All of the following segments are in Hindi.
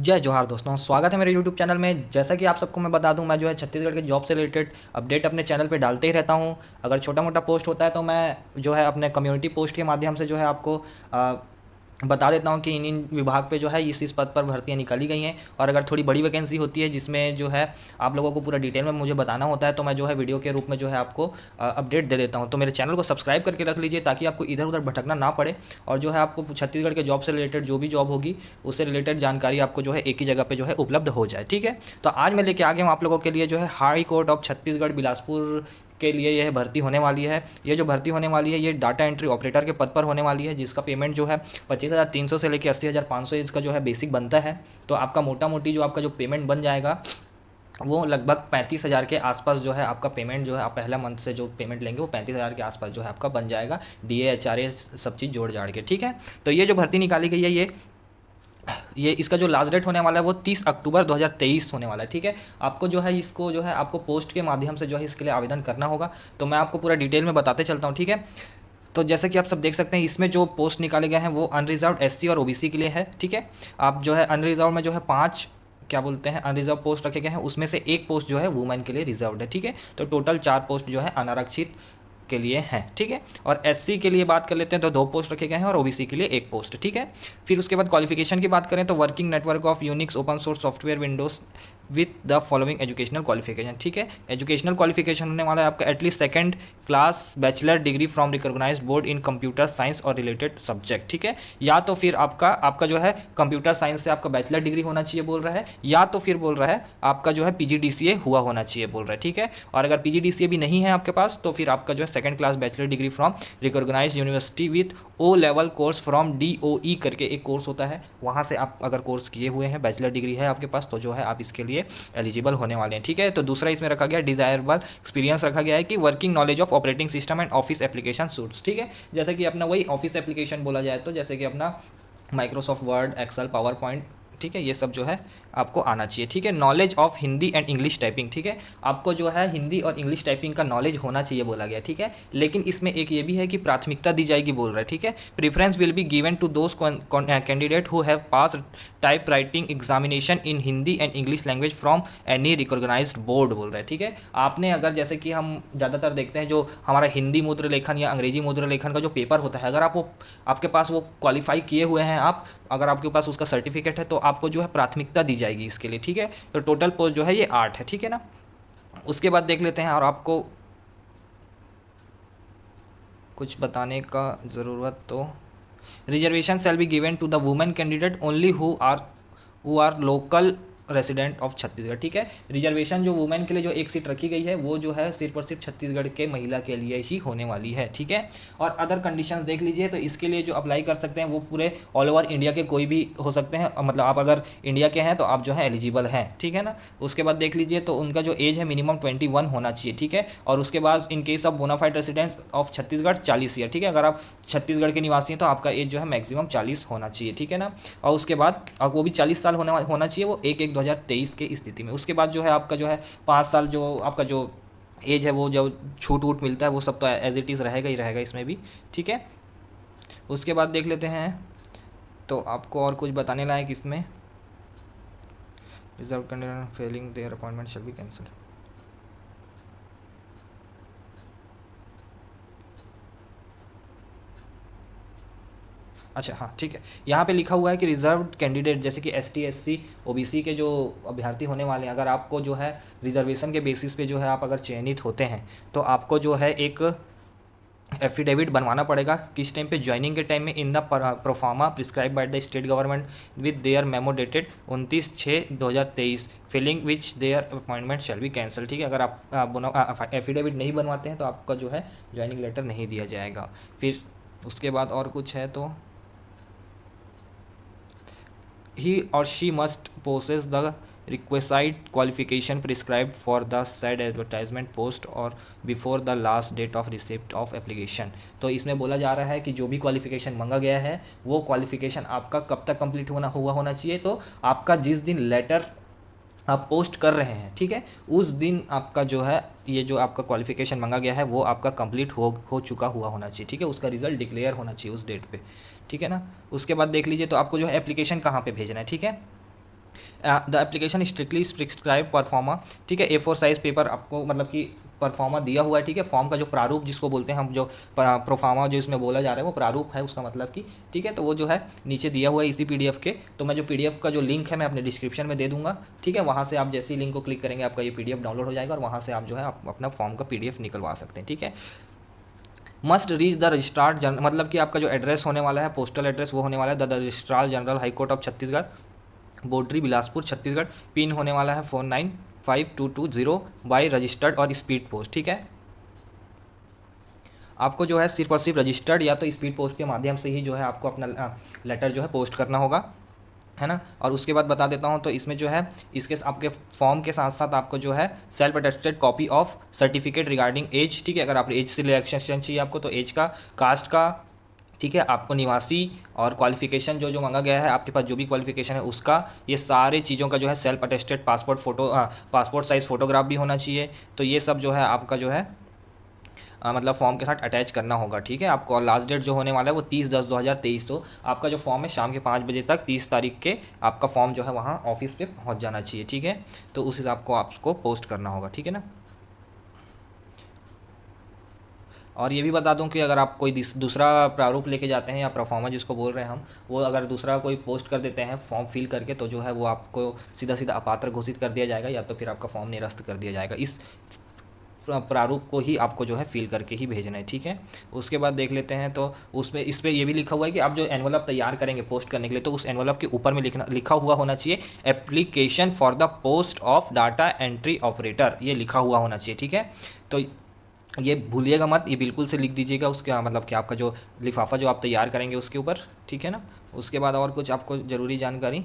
जय जोहार दोस्तों, स्वागत है मेरे यूट्यूब चैनल में। जैसा कि आप सबको मैं बता दूं, मैं जो है छत्तीसगढ़ के जॉब से रिलेटेड अपडेट अपने चैनल पे डालते ही रहता हूं। अगर छोटा मोटा पोस्ट होता है तो मैं जो है अपने कम्युनिटी पोस्ट के माध्यम से जो है आपको अ, बता देता हूं कि इन इन विभाग पे जो है इस पद पर भर्तियां निकाली गई हैं। और अगर थोड़ी बड़ी वैकेंसी होती है जिसमें जो है आप लोगों को पूरा डिटेल में मुझे बताना होता है, तो मैं जो है वीडियो के रूप में जो है आपको अपडेट दे देता हूं। तो मेरे चैनल को सब्सक्राइब करके रख लीजिए ताकि आपको इधर उधर भटकना ना पड़े। और जो है आपको छत्तीसगढ़ के जॉब से रिलेटेड जो भी जॉब होगी उससे रिलेटेड जानकारी आपको जो है एक ही जगह पे जो है उपलब्ध हो जाए। ठीक है, तो आज मैं लेके आ गया हूँ आप लोगों के लिए जो है high court of Chhattisgarh Bilaspur के लिए यह भर्ती होने वाली है। ये जो भर्ती होने वाली है ये डाटा एंट्री ऑपरेटर के पद पर होने वाली है, जिसका पेमेंट जो है 25,300 से लेकर 80,500 इसका जो है बेसिक बनता है। तो आपका मोटा मोटी जो आपका जो पेमेंट बन जाएगा वो लगभग 35,000 के आसपास जो है आपका पेमेंट जो है आप पहला मंथ से जो पेमेंट लेंगे वो 35,000 के आसपास जो है आपका बन जाएगा, डी एच आर ए सब चीज़ जोड़ जाड़ के। ठीक है, तो ये जो भर्ती निकाली गई है ये इसका जो लास्ट डेट होने वाला है वो 30 अक्टूबर 2023 होने वाला है। ठीक है, आपको जो है इसको जो है आपको पोस्ट के माध्यम से जो है इसके लिए आवेदन करना होगा। तो मैं आपको पूरा डिटेल में बताते चलता हूँ। ठीक है, तो जैसे कि आप सब देख सकते हैं इसमें जो पोस्ट निकाले गए हैं वो अनरिजर्व एससी और ओबीसी के लिए है। ठीक है, आप जो है अनरिजर्व में जो है 5 क्या बोलते हैं अनरिजर्व पोस्ट रखे गए हैं, उसमें से एक पोस्ट जो है वुमेन के लिए रिजर्व्ड है। ठीक है, तो टोटल 4 पोस्ट जो है अनारक्षित के लिए हैं। ठीक है, और एससी के लिए बात कर लेते हैं तो 2 पोस्ट रखे गए हैं और ओबीसी के लिए 1 पोस्ट। ठीक है, फिर उसके बाद क्वालिफिकेशन की बात करें तो working network of Unix open source software Windows with the following educational qualification. ठीक है, एजुकेशनल क्वालिफिकेशन होने वाला है आपका at least second class bachelor degree from recognised board in computer science और रिलेटेड सब्जेक्ट। ठीक है, या तो फिर आपका आपका जो है कंप्यूटर साइंस से आपका बैचलर डिग्री होना चाहिए बोल रहा है, या तो फिर बोल रहा है आपका जो है पीजीडीसीए हुआ होना चाहिए बोल रहा है। ठीक है, और अगर पीजीडीसीए भी नहीं है आपके पास तो फिर आपका जो है second class bachelor degree from recognised university with O level course from DOE करके एक कोर्स होता है, वहाँ से आप अगर कोर्स किए हुए हैं बैचलर डिग्री है आपके पास तो जो है आप इसके लिए एलिजिबल होने वाले हैं। ठीक है, तो दूसरा इसमें रखा गया डिजायरेबल एक्सपीरियंस रखा गया है कि working knowledge of operating system and office application suits. ठीक है, जैसे कि अपना वही ऑफिस एप्लीकेशन बोला जाए तो जैसे कि अपना Microsoft Word Excel PowerPoint. ठीक है, ये सब जो है आपको आना चाहिए। ठीक है, knowledge of Hindi and English typing. ठीक है, आपको जो है हिंदी और इंग्लिश टाइपिंग का नॉलेज होना चाहिए बोला गया। ठीक है, लेकिन इसमें एक ये भी है कि प्राथमिकता दी जाएगी बोल रहा है। ठीक है, preference will be given to those candidate who have pass type writing examination in Hindi and English language from any recognised board बोल रहा है। ठीक है, आपने अगर जैसे कि हम ज़्यादातर देखते हैं जो हमारा हिंदी मुद्र लेखन या अंग्रेजी मुद्र लेखन का जो पेपर होता है, अगर आप वो आपके पास वो क्वालिफाई किए हुए हैं, आप अगर आपके पास उसका सर्टिफिकेट है तो आपको जो है प्राथमिकता दी जाएगी इसके लिए। ठीक है, तो टोटल पोस्ट जो है ये 8 है। ठीक है ना, उसके बाद देख लेते हैं और आपको कुछ बताने का ज़रूरत तो reservation shall be given to the women candidate only who are local resident of Chhattisgarh. ठीक है, रिजर्वेशन जो वुमेन के लिए जो एक सीट रखी गई है वो जो है सिर्फ और सिर्फ छत्तीसगढ़ के महिला के लिए ही होने वाली है। ठीक है, और अदर कंडीशंस देख लीजिए तो इसके लिए जो अप्लाई कर सकते हैं वो पूरे ऑल ओवर इंडिया के कोई भी हो सकते हैं, मतलब आप अगर इंडिया के हैं तो आप जो है एलिजिबल हैं। ठीक है ना, उसके बाद देख लीजिए तो उनका जो एज है मिनिमम 21 होना चाहिए। ठीक है, और उसके बाद in case of bonafide resident of Chhattisgarh 40 year. ठीक है, अगर आप छत्तीसगढ़ के निवासी हैं तो आपका एज जो है मैक्सिमम 40 होना चाहिए। ठीक है ना, और उसके बाद वो भी 40 साल होना चाहिए वो 1/1/2023 के स्थिति में। उसके बाद जो है आपका जो है 5 साल जो आपका जो एज है वो जो छूट वूट मिलता है वो सब तो एज इट इज़ रहेगा ही रहेगा इसमें भी। ठीक है, उसके बाद देख लेते हैं तो आपको और कुछ बताने लायक इसमें reserve candidate failing their appointment shall be cancel. अच्छा हाँ ठीक है, यहाँ पे लिखा हुआ है कि रिजर्व्ड कैंडिडेट जैसे कि एसटी एससी ओबीसी के जो अभ्यर्थी होने वाले हैं, अगर आपको जो है रिजर्वेशन के बेसिस पे जो है आप अगर चयनित होते हैं तो आपको जो है एक एफिडेविट बनवाना पड़ेगा किस टाइम पे ज्वाइनिंग के टाइम में in the proforma prescribe by the state government with their memo dated 29/6/2023 filling which their appointment shall be cancel. ठीक है, अगर आप एफिडेविट नहीं बनवाते हैं तो आपका जो है ज्वाइनिंग लेटर नहीं दिया जाएगा। फिर उसके बाद और कुछ है तो he or she must possess the requisite qualification prescribed for the said advertisement post or before the last date of receipt of application। तो इसमें बोला जा रहा है कि जो भी क्वालिफिकेशन मांगा गया है वो क्वालिफिकेशन आपका कब तक कंप्लीट होना चाहिए, तो आपका जिस दिन लेटर आप पोस्ट कर रहे हैं, ठीक है, उस दिन आपका जो है ये जो आपका क्वालिफिकेशन मांगा गया है वो आपका कंप्लीट हो चुका हुआ होना चाहिए। ठीक है, उसका रिजल्ट डिक्लेयर होना चाहिए उस डेट पे। ठीक है ना, उसके बाद देख लीजिए तो आपको जो है एप्लीकेशन कहाँ पे भेजना है। ठीक है, the application strictly prescribe pro forma, ठीक है, A4 साइज़ पेपर आपको मतलब कि परफॉर्मा दिया हुआ है, ठीक है, फॉर्म का जो प्रारूप जिसको बोलते हैं हम, जो प्रोफार्मा जो इसमें बोला जा रहा है वो प्रारूप है उसका मतलब कि, ठीक है, तो वो जो है नीचे दिया हुआ है इसी PDF के। तो मैं जो PDF का जो लिंक है मैं अपने डिस्क्रिप्शन में दे दूंगा, ठीक है, वहाँ से आप जैसे ही लिंक को क्लिक करेंगे आपका ये PDF डाउनलोड हो जाएगा और वहाँ से आप जो है आप अपना फॉर्म का PDF निकलवा सकते हैं, ठीक है। Must reach the registrar general, मतलब कि आपका जो एड्रेस होने वाला है, पोस्टल एड्रेस, वो होने वाला है the registrar general high court of Chhattisgarh, Bodri Bilaspur Chhattisgarh. Pin होने वाला है 495220 बाई रजिस्टर्ड और स्पीड पोस्ट, ठीक है। आपको जो है सिर्फ और सिर्फ रजिस्टर्ड या तो स्पीड पोस्ट के माध्यम से ही जो है आपको अपना लेटर जो है पोस्ट करना होगा, है ना। और उसके बाद बता देता हूँ, तो इसमें जो है इसके आपके फॉर्म के साथ साथ आपको जो है self attested copy of certificate regarding age, ठीक है, अगर आप एज सिलेक्शन चाहिए आपको तो एज का, कास्ट का, ठीक है, आपको निवासी और क्वालिफिकेशन जो जो मांगा गया है आपके पास जो भी क्वालिफिकेशन है उसका, ये सारे चीज़ों का जो है self attested passport size photograph भी होना चाहिए। तो ये सब जो है आपका जो है मतलब फॉर्म के साथ अटैच करना होगा, ठीक है। आपको लास्ट डेट जो होने वाला है वो 30/10/2023, तो आपका जो फॉर्म है शाम के 5 बजे तक 30 तारीख के आपका फॉर्म जो है वहाँ ऑफिस पे पहुँच जाना चाहिए, ठीक है। तो उस हिसाब को आपको पोस्ट करना होगा, ठीक है ना। और ये भी बता दूं कि अगर आप कोई दूसरा प्रारूप लेके जाते हैं या प्रोफार्मा जिसको बोल रहे हैं हम, वो अगर दूसरा कोई पोस्ट कर देते हैं फॉर्म फिल करके, तो जो है वो आपको सीधा सीधा अपात्र घोषित कर दिया जाएगा या तो फिर आपका फॉर्म निरस्त कर दिया जाएगा। इस प्रारूप को ही आपको जो है फिल करके ही भेजना है, ठीक है। उसके बाद देख लेते हैं, तो उसमें इस पर ये भी लिखा हुआ है कि आप जो एनवलप तैयार करेंगे पोस्ट करने के लिए, तो उस एनवलप के ऊपर में लिखा हुआ होना चाहिए application for the post of data entry operator, ये लिखा हुआ होना चाहिए, ठीक है। तो ये भूलिएगा मत, ये बिल्कुल से लिख दीजिएगा उसके मतलब कि आपका जो लिफाफा जो आप तैयार करेंगे उसके ऊपर, ठीक है ना। उसके बाद और कुछ आपको ज़रूरी जानकारी,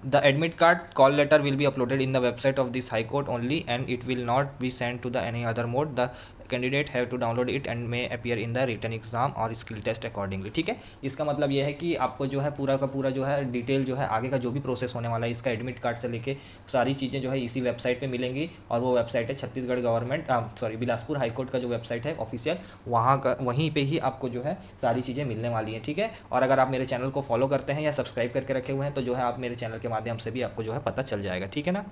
the admit card call letter will be uploaded in the website of this high court only and it will not be sent to the any other mode. The candidate have to download it and may appear in the written exam और skill test accordingly, ठीक है। इसका मतलब ये है कि आपको जो है पूरा का पूरा जो है डिटेल जो है आगे का जो भी प्रोसेस होने वाला है इसका एडमिट कार्ड से लेके सारी चीज़ें जो है इसी वेबसाइट पे मिलेंगी। और वो वेबसाइट है Chhattisgarh government Bilaspur high court का जो वेबसाइट है ऑफिशियल, वहाँ का वहीं पे ही आपको जो है सारी चीज़ें मिलने वाली हैं, ठीक है। और अगर आप मेरे चैनल को फॉलो करते हैं या सब्सक्राइब करके रखे हुए हैं तो जो है आप मेरे चैनल के माध्यम से भी आपको जो है पता चल जाएगा, ठीक है ना।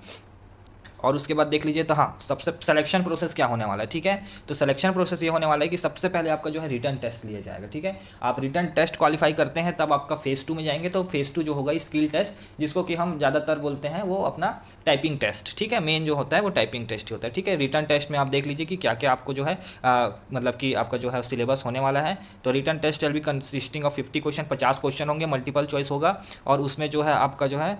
और उसके बाद देख लीजिए, तो हाँ, सबसे सिलेक्शन प्रोसेस क्या होने वाला है, ठीक है। तो सिलेक्शन प्रोसेस ये होने वाला है कि सबसे पहले आपका जो है रिटर्न टेस्ट लिया जाएगा, ठीक है। आप रिटर्न टेस्ट क्वालिफाई करते हैं तब आपका फेज़ 2 में जाएंगे, तो फेज़ 2 जो होगा स्किल टेस्ट, जिसको कि हम ज़्यादातर बोलते हैं वो अपना टाइपिंग टेस्ट, ठीक है। मेन जो होता है वो टाइपिंग टेस्ट ही होता है, ठीक है। रिटर्न टेस्ट में आप देख लीजिए कि क्या क्या आपको जो है मतलब कि आपका जो है सिलेबस होने वाला है। तो written test will be consisting of 50 question, 50 question होंगे, मल्टीपल चॉइस होगा और उसमें जो है आपका जो है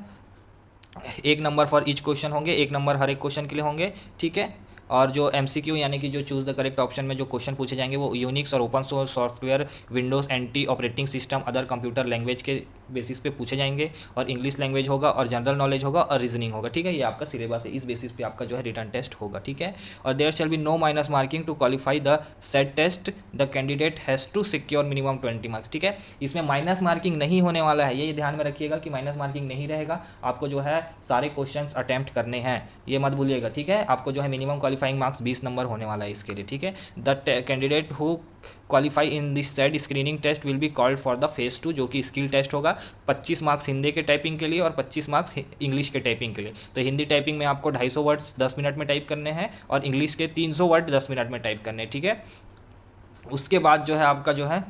1 नंबर फॉर ईच क्वेश्चन होंगे, 1 नंबर हर एक क्वेश्चन के लिए होंगे, ठीक है। और जो MCQ यानी कि जो चूज़ द करेक्ट ऑप्शन में जो क्वेश्चन पूछे जाएंगे वो यूनिक्स और open source software, Windows NT operating system, other computer language के बेसिस पे पूछे जाएंगे और इंग्लिश लैंग्वेज होगा और जनरल नॉलेज होगा और रीजनिंग होगा, ठीक है। ये आपका सिलेबस है, इस बेसिस पे आपका जो है रिटर्न टेस्ट होगा, ठीक है। और there shall be no minus marking to qualify the set test, the candidate has to secure minimum 20 marks, ठीक है। इसमें माइनस मार्किंग नहीं होने वाला है, ये ध्यान में रखिएगा कि माइनस मार्किंग नहीं रहेगा। आपको जो है सारे क्वेश्चन अटैम्प्ट करने हैं, ये मत भूलिएगा, ठीक है। आपको जो है मिनिमम क्वालिफाइंग मार्क्स 20 नंबर होने वाला है इसके लिए, ठीक है। The candidate who qualify in this set screening test will be called for the phase 2, जो कि स्किल टेस्ट होगा। 25 मार्क्स हिंदी के टाइपिंग के लिए और 25 मार्क्स इंग्लिश के टाइपिंग के लिए। तो हिंदी टाइपिंग में आपको 250 वर्ड्स 10 मिनट में टाइप करने हैं और इंग्लिश के 300 वर्ड 10 मिनट में टाइप करने हैं, ठीक है। उसके बाद जो है आपका जो है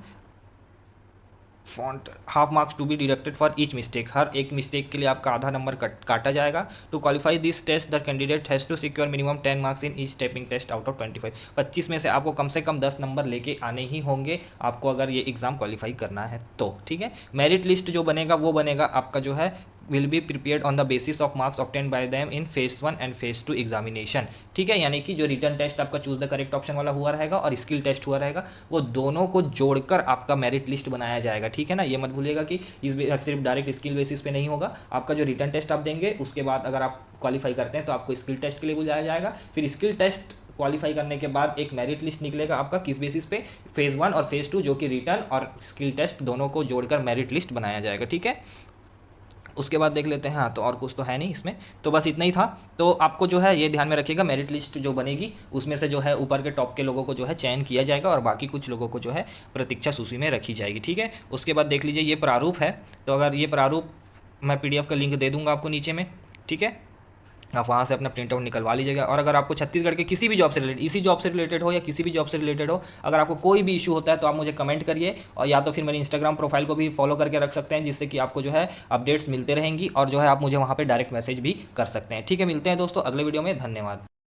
font half marks to be deducted for each mistake, हर एक मिस्टेक के लिए आपका आधा नंबर काटा जाएगा। To qualify this test the candidate has to secure minimum 10 marks in each typing test out of 25। 25 में से आपको कम से कम 10 नंबर लेके आने ही होंगे आपको अगर ये एग्ज़ाम क्वालिफाई करना है तो, ठीक है। मेरिट लिस्ट जो बनेगा वो बनेगा आपका जो है will be prepared on the basis of marks obtained by them in phase 1 and phase 2 examination, ठीक है। यानी कि जो रिटर्न टेस्ट आपका चूज द करेक्ट ऑप्शन वाला हुआ रहेगा और स्किल टेस्ट हुआ रहेगा, वो दोनों को जोड़कर आपका मेरिट लिस्ट बनाया जाएगा, ठीक है ना। ये मत भूलिएगा कि इस सिर्फ डायरेक्ट स्किल बेसिस पे नहीं होगा। आपका जो रिटर्न टेस्ट आप देंगे उसके बाद अगर आप क्वालिफाई करते हैं तो आपको स्किल टेस्ट के लिए बुलाया जाएगा, फिर स्किल टेस्ट क्वालिफाई करने के बाद एक मेरिट लिस्ट निकलेगा आपका, किस बेसिस पे, फेज़ 1 और फेज़ 2 जो कि रिटर्न और स्किल टेस्ट दोनों को जोड़कर मेरिट लिस्ट बनाया जाएगा, ठीक है। उसके बाद देख लेते हैं, हाँ तो और कुछ तो है नहीं इसमें, तो बस इतना ही था। तो आपको जो है ये ध्यान में रखिएगा मेरिट लिस्ट जो बनेगी उसमें से जो है ऊपर के टॉप के लोगों को जो है चयन किया जाएगा और बाकी कुछ लोगों को जो है प्रतीक्षा सूची में रखी जाएगी, ठीक है। उसके बाद देख लीजिए ये प्रारूप है, तो अगर ये प्रारूप मैं PDF का लिंक दे दूँगा आपको नीचे में, ठीक है। आप वहाँ से अपना प्रिंट आउट निकलवा लीजिएगा। और अगर आपको छत्तीसगढ़ के किसी भी जॉब से रिलेटेड, इसी जॉब से रिलेटेड हो या किसी भी जॉब से रिलेटेड हो, अगर आपको कोई भी इशू होता है तो आप मुझे कमेंट करिए, और या तो फिर मेरी इंस्टाग्राम प्रोफाइल को भी फॉलो करके रख सकते हैं, जिससे कि आपको जो है अपडेट्स मिलते रहेंगी, और जो है आप मुझे वहाँ पर डायरेक्ट मैसेज भी कर सकते हैं। ठीक है, मिलते हैं दोस्तों अगले वीडियो में। धन्यवाद।